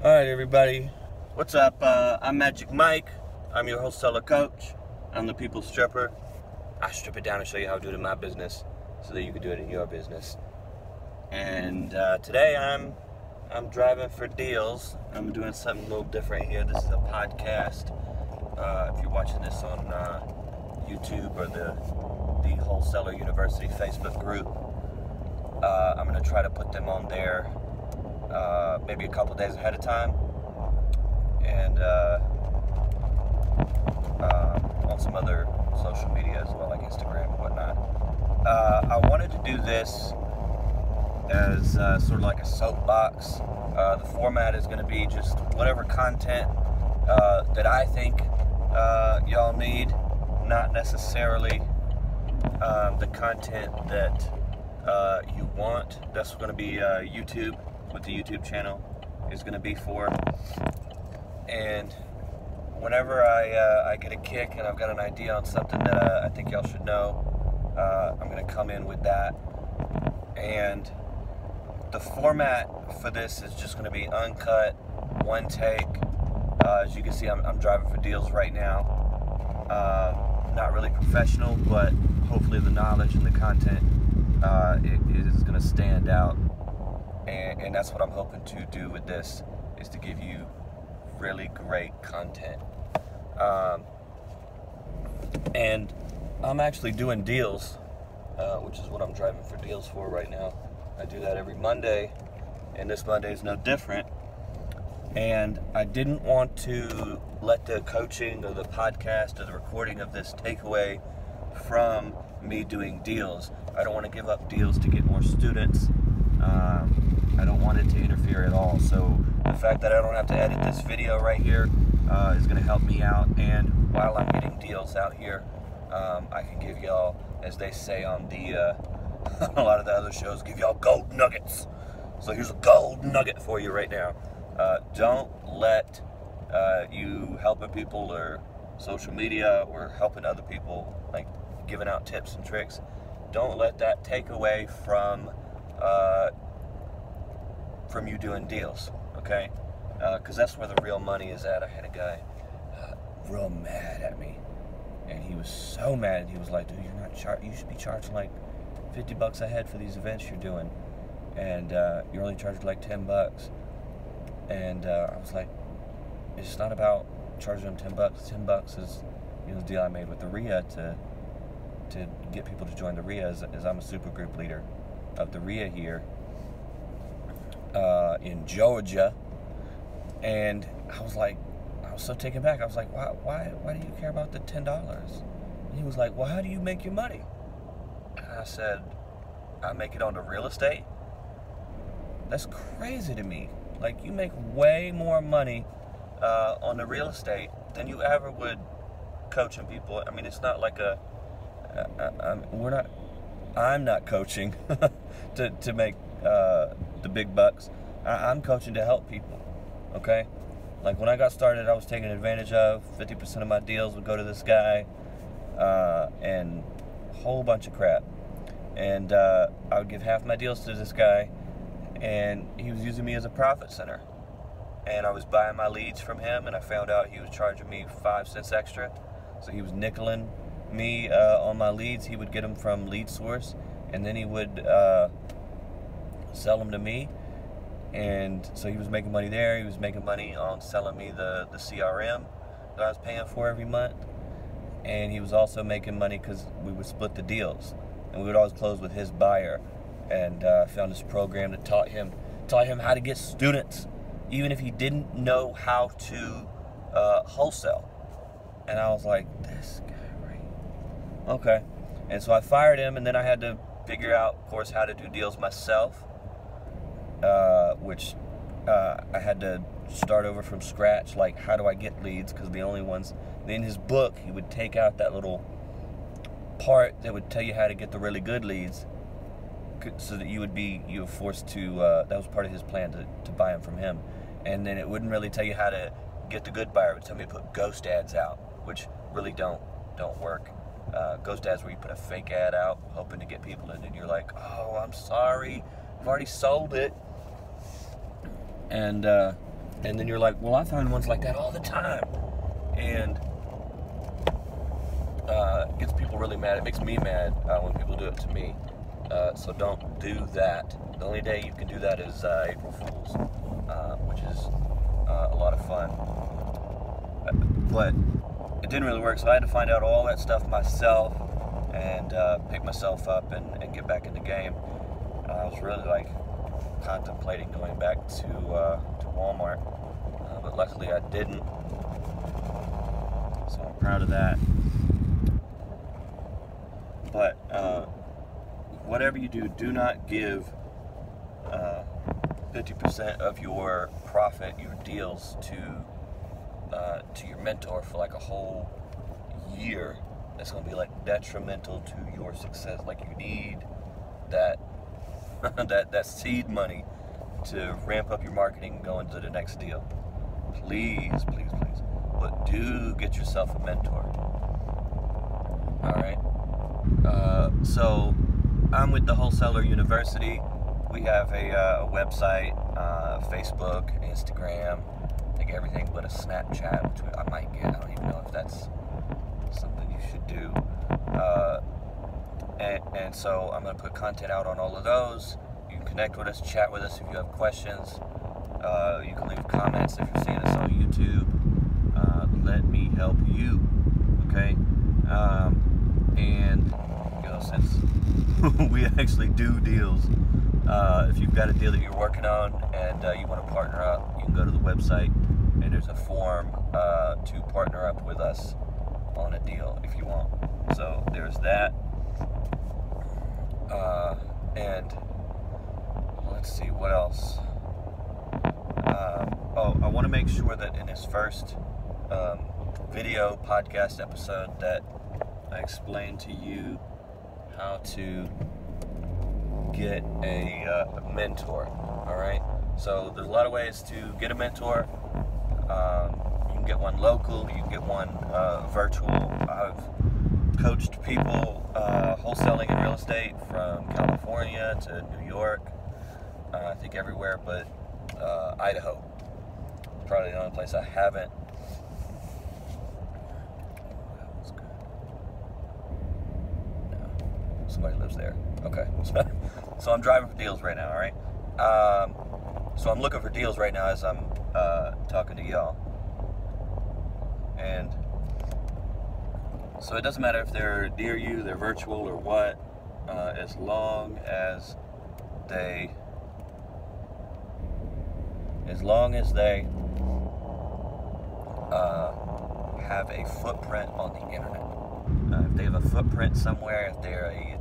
Alright everybody, what's up? I'm Magic Mike. I'm your wholesaler coach. I'm the people's stripper. I strip it down and show you how to do it in my business so that you can do it in your business. And today I'm driving for deals. I'm doing something a little different here. This is a podcast. If you're watching this on YouTube or the Wholesaler University Facebook group, I'm going to try to put them on there maybe a couple days ahead of time, and on some other social media as well, like Instagram and whatnot. I wanted to do this as sort of like a soapbox. The format is going to be just whatever content that I think y'all need, not necessarily the content that you want. That's going to be YouTube, what the YouTube channel is going to be for. And whenever I get a kick and I've got an idea on something that I think y'all should know, I'm going to come in with that. And the format for this is just going to be uncut, one take. As you can see, I'm driving for deals right now. Not really professional, but hopefully the knowledge and the content it is going to stand out. And that's what I'm hoping to do with this, is to give you really great content. And I'm actually doing deals, which is what I'm driving for deals for right now. I do that every Monday, and this Monday is no different. And I didn't want to let the coaching or the podcast or the recording of this take away from me doing deals. I don't want to give up deals to get more students. I don't want it to interfere at all. So the fact that I don't have to edit this video right here is going to help me out. And while I'm getting deals out here, I can give y'all, as they say on the a lot of the other shows, give y'all gold nuggets. So here's a gold nugget for you right now. Don't let you helping people or social media or helping other people, like giving out tips and tricks, don't let that take away from you doing deals, okay? Because that's where the real money is at. I had a guy real mad at me, and he was so mad. He was like, dude, you should be charging like $50 a head for these events you're doing, and you're only charging like $10. And I was like, it's not about charging them $10. $10 is, the deal I made with the RIA to get people to join the RIA, is I'm a super group leader of the RIA here in Georgia. And I was so taken back. I was like, why do you care about the $10? And he was like, well, how do you make your money? And I said, I make it on the real estate. That's crazy to me. Like, you make way more money on the real estate than you ever would coaching people. I mean, it's not like I'm not coaching to make the big bucks. I'm coaching to help people, okay? Like, when I got started, I was taken advantage of. 50% of my deals would go to this guy, and a whole bunch of crap. And I would give half my deals to this guy, and he was using me as a profit center. And I was buying my leads from him, and I found out he was charging me 5 cents extra. So he was nickeling me on my leads. He would get them from Lead Source, and then he would sell them to me. And so he was making money there. He was making money on selling me the CRM that I was paying for every month. And he was also making money because we would split the deals, and we would always close with his buyer. And I found this program that taught him how to get students, even if he didn't know how to wholesale. And I was like, this guy, right? Okay. And so I fired him, and then I had to figure out, of course, how to do deals myself, which I had to start over from scratch. Like, how do I get leads? Because the only ones in his book, he would take out that little part that would tell you how to get the really good leads, so that you were forced to, that was part of his plan to buy them from him. And then it wouldn't really tell you how to get the good buyer. It would tell me to put ghost ads out, which really don't work. Ghost ads, where you put a fake ad out hoping to get people, and then you're like, oh, I'm sorry, I've already sold it. And And then you're like, well, I find ones like that all the time. And it gets people really mad. It makes me mad when people do it to me. So don't do that. The only day you can do that is April Fool's, which is a lot of fun. But it didn't really work, so I had to find out all that stuff myself and pick myself up and get back in the game. I was really like contemplating going back to Walmart, but luckily I didn't. So I'm proud of that. But whatever you do, do not give 50% of your profit, your deals, to your mentor for like a whole year. That's going to be like detrimental to your success. Like, you need that that seed money to ramp up your marketing and go into the next deal. Please, please, please. But do get yourself a mentor. All right. So I'm with the Wholesaler University. We have a website, Facebook, Instagram, I think everything but a Snapchat, which I might get. I don't even know if that's something you should do. And so I'm going to put content out on all of those. You can connect with us, chat with us if you have questions. You can leave comments if you're seeing us on YouTube. Let me help you, okay? And you know, since we actually do deals, if you've got a deal that you're working on and you want to partner up, you can go to the website and there's a form to partner up with us on a deal if you want. So there's that. And let's see, what else? I want to make sure that in this first video podcast episode that I explain to you how to get a mentor. All right, so there's a lot of ways to get a mentor. You can get one local, you can get one virtual. I've coached people wholesaling in real estate from California to New York, I think everywhere but Idaho. Probably the only place I haven't. Somebody lives there. Okay. So I'm driving for deals right now, all right? So I'm looking for deals right now as I'm talking to y'all. And so it doesn't matter if they're near you, they're virtual or what, as long as they have a footprint on the internet. If they have a footprint somewhere, if they're a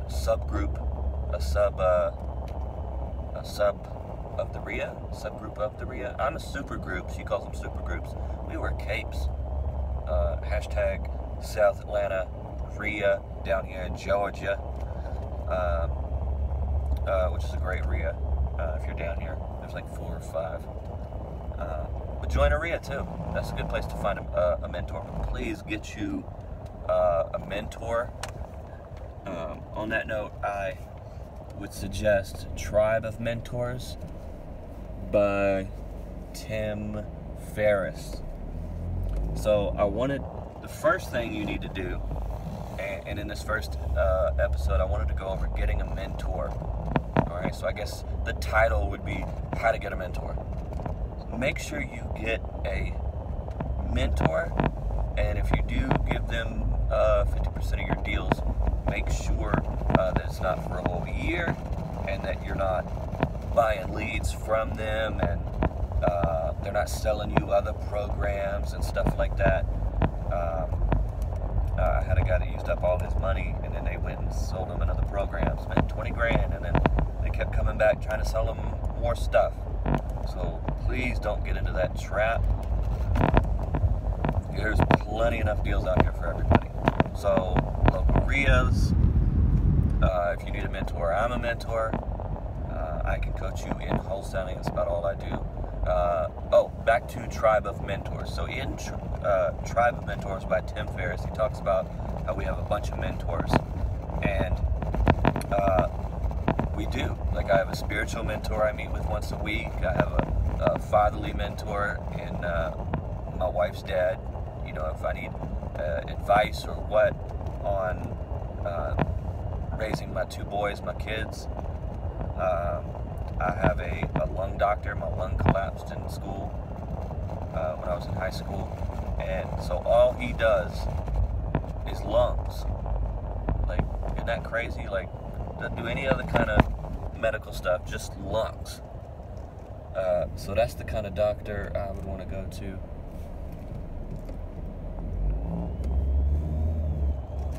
subgroup, a sub of the RIA, subgroup of the RIA. I'm a super group. She calls them super groups. We wear capes. Hashtag South Atlanta RIA down here in Georgia, which is a great RIA. If you're down here, there's like 4 or 5. But join a RIA too. That's a good place to find a mentor. But please get you a mentor. On that note, I would suggest Tribe of Mentors by Tim Ferriss. So the first thing you need to do, and in this first episode, I wanted to go over getting a mentor. All right, so I guess the title would be How to Get a Mentor. Make sure you get a mentor, and if you do give them 50% of your deals, make sure that it's not for a whole year, and that you're not buying leads from them, and they're not selling you other programs and stuff like that. I had a guy that used up all his money, and then they went and sold him another program, spent 20 grand, and then they kept coming back trying to sell him more stuff. So please don't get into that trap. There's plenty enough deals out here for everybody. So local RIAs, if you need a mentor, I'm a mentor. I can coach you in wholesaling. That's about all I do. Back to Tribe of Mentors. So in Tribe of Mentors by Tim Ferriss, he talks about how we have a bunch of mentors. And we do. Like, I have a spiritual mentor I meet with once a week. I have a fatherly mentor in my wife's dad. You know, if I need advice or what on raising my 2 boys, my kids. I have a lung doctor. My lung collapsed in school when I was in high school, and so all he does is lungs. Like, isn't that crazy? Like, doesn't do any other kind of medical stuff, just lungs. So that's the kind of doctor I would want to go to.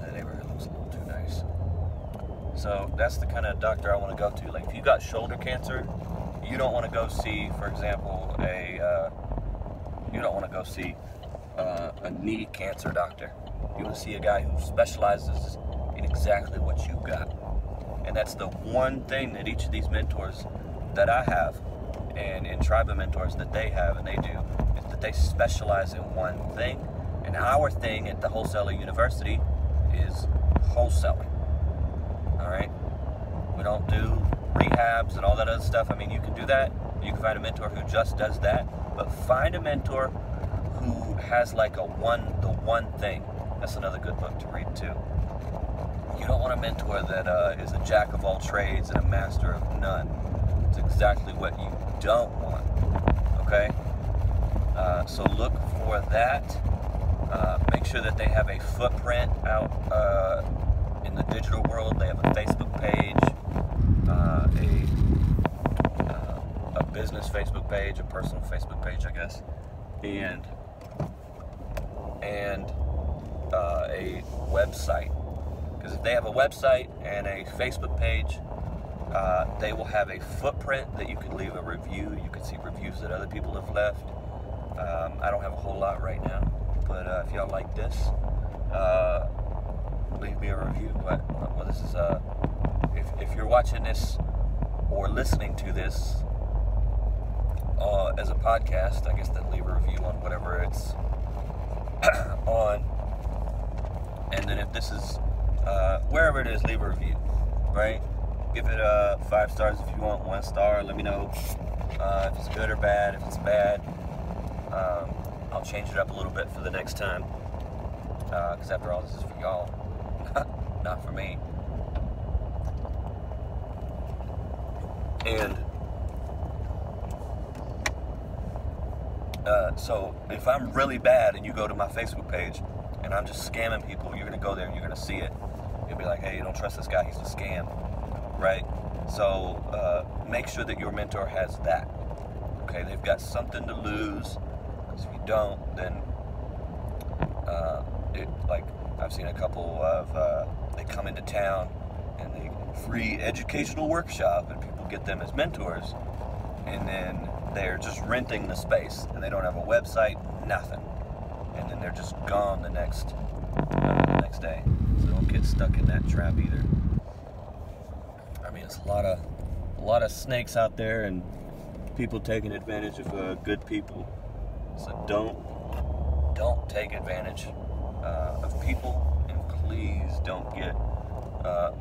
The neighborhood looks a little too nice. So that's the kind of doctor I want to go to. Like, if you got shoulder cancer, you don't want to go see, for example, you don't want to go see a knee cancer doctor. You want to see a guy who specializes in exactly what you got. And that's the one thing that each of these mentors that I have, and in Tribe of Mentors that they have and they do, is that they specialize in one thing. And our thing at the Wholesaler University is wholesaling. Alright? We don't do rehabs and all that other stuff. I mean, you can do that. You can find a mentor who just does that. But find a mentor who has like the one thing. That's another good book to read too. You don't want a mentor that is a jack of all trades and a master of none. It's exactly what you don't want. Okay? So look for that. Make sure that they have a footprint out in the digital world. They have a Facebook page, a business Facebook page, a personal Facebook page, I guess, and a website. Because if they have a website and a Facebook page, they will have a footprint that you can leave a review. You can see reviews that other people have left. I don't have a whole lot right now, but if y'all like this, leave me a review. Well, this is if you're watching this or listening to this as a podcast, I guess then leave a review on whatever it's on. And then if this is wherever it is, leave a review, right? Give it 5 stars if you want, 1 star. Let me know if it's good or bad. If it's bad, I'll change it up a little bit for the next time. Because after all, this is for y'all, not for me. And so if I'm really bad and you go to my Facebook page and I'm just scamming people, you're going to go there and you're going to see it. You'll be like, hey, don't trust this guy, he's a scam, right? So make sure that your mentor has that. Okay, they've got something to lose. Because if you don't, then like I've seen a couple of they come into town and they free educational workshop and people get them as mentors, and then they're just renting the space and they don't have a website, nothing, and then they're just gone the next day. So don't get stuck in that trap either. I mean, it's a lot of snakes out there and people taking advantage of good people. So don't take advantage of people, and please don't get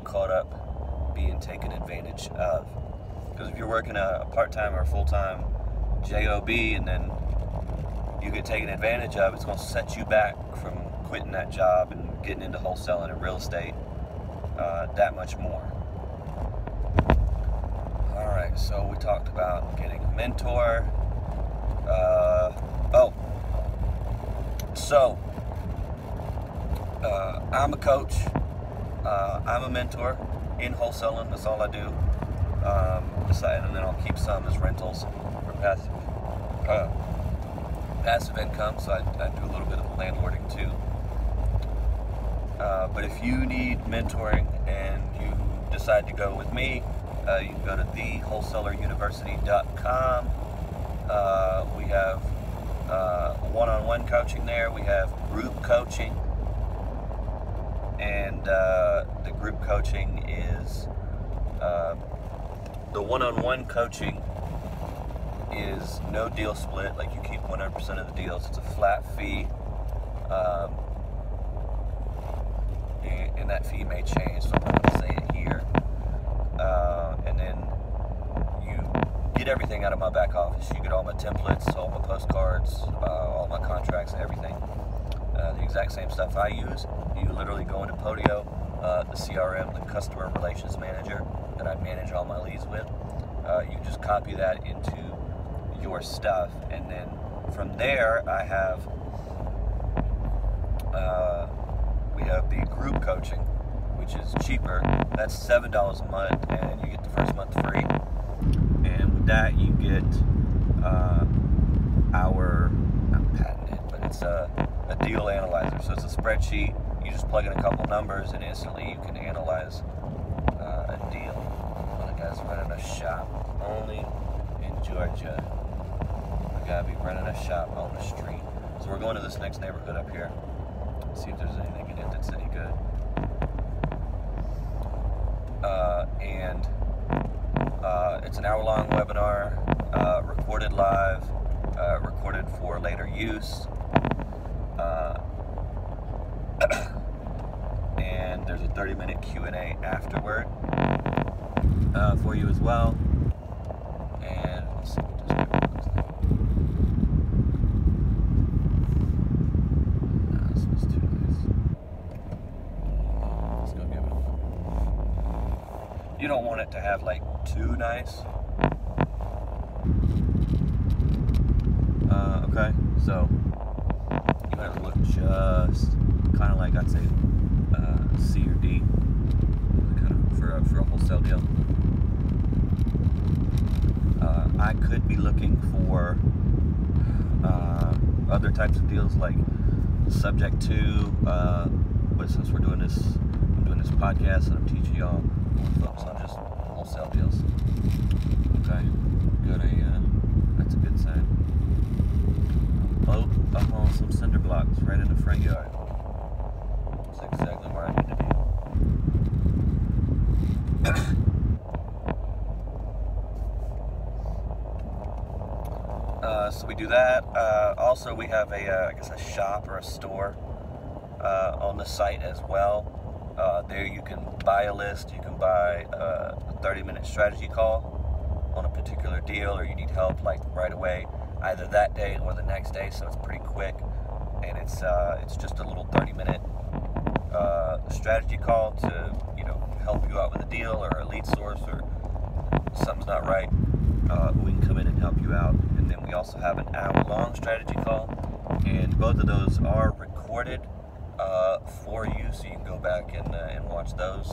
caught up being taken advantage of. Because if you're working a part-time or a full-time job and then you get taken advantage of, it's going to set you back from quitting that job and getting into wholesaling and real estate that much more. Alright, so we talked about getting a mentor. I'm a coach. I'm a mentor in wholesaling. That's all I do. And then I'll keep some as rentals for passive income. So I do a little bit of landlording too. But if you need mentoring and you decide to go with me, you can go to thewholesaleRuniversity.com. We have one-on-one coaching there. We have group coaching. And the group coaching is, the one-on-one coaching is no deal split. Like, you keep 100% of the deals. It's a flat fee. And that fee may change, so I'm not going to say it here. And then you delete everything out of my back office. You get all my templates, all my postcards, all my contracts, everything. The exact same stuff I use. You literally go into Podio, the CRM, the customer relations manager that I manage all my leads with. You just copy that into your stuff, and then from there we have the group coaching, which is cheaper. That's $7 a month, and you get the first month free. And with that, you get not patented, but it's a deal analyzer. So it's a spreadsheet. You just plug in a couple numbers, and instantly you can analyze a deal. Well, the guy's running a shop only in Georgia. The guy be running a shop on the street. So we're going to this next neighborhood up here. See if there's anything in it that's any good. It's an hour-long webinar, recorded live, recorded for later use, and there's a 30-minute Q&A afterward for you as well. And let's see what this looks like. No, this was too nice. Let's go give it a look. You don't want it to have like too nice. Okay, so you want it to look just kind of like, I'd say, C or D, kind of for a wholesale deal. I could be looking for other types of deals like subject to, but since I'm doing this podcast and I'm teaching y'all, we'll focus on just wholesale deals. Okay, good. That's a good sign. Boat up on some cinder blocks right in the front yard. That's exactly where I need to be. So we do that. Also, we have I guess a shop or a store on the site as well. There you can buy a list. You can buy a 30-minute strategy call on a particular deal, or you need help like right away, either that day or the next day. So it's pretty quick, and it's just a little 30-minute strategy call to help you out with a deal or a lead source, or something's not right. We can come in and help you out. And then we also have an hour-long strategy call, and both of those are recorded for you, so you can go back and watch those.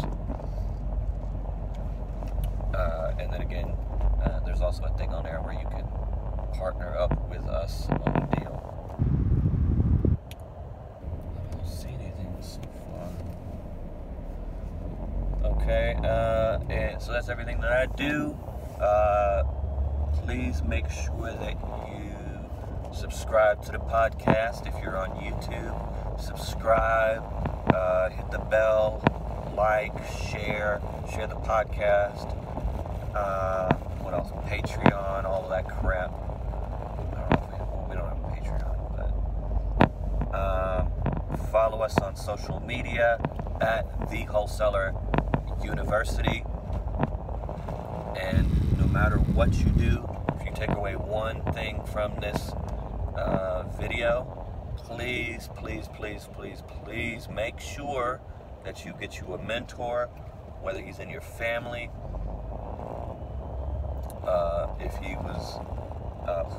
And then again, there's also a thing on there where you can partner up with us on a deal. I don't see anything so far. Okay, and so that's everything that I do. Please make sure that you subscribe to the podcast. If you're on YouTube, subscribe, hit the bell, like, share the podcast. What else? Patreon, all of that crap. I don't know if we don't have a Patreon, but follow us on social media at the Wholesaler University. And no matter what you do, if you take away one thing from this video, please make sure that you get you a mentor, whether he's in your family, if he was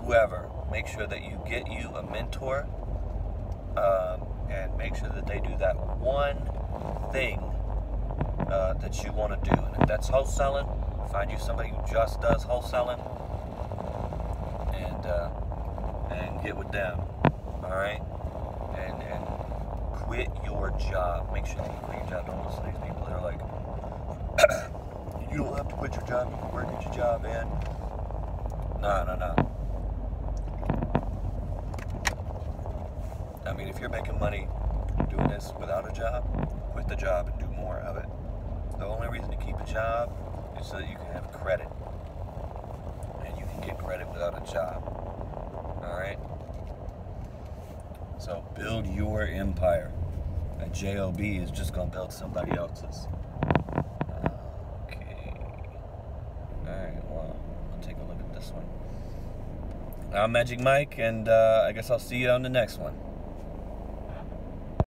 whoever. Make sure that you get you a mentor, and make sure that they do that one thing that you want to do. And if that's wholesaling, find you somebody who just does wholesaling, and get with them. All right, and quit your job. Make sure that you quit your job. Don't listen to these people that are like, you don't have to quit your job. You can work at your job, man. No. I mean, if you're making money doing this without a job, quit the job and do more of it. The only reason to keep a job is so that you can have credit, and you can get credit without a job. All right. So build your empire. A job is just gonna build somebody else's. Okay. All right. Well, I'll take a look at this I'm Magic Mike, and I guess I'll see you on the next one.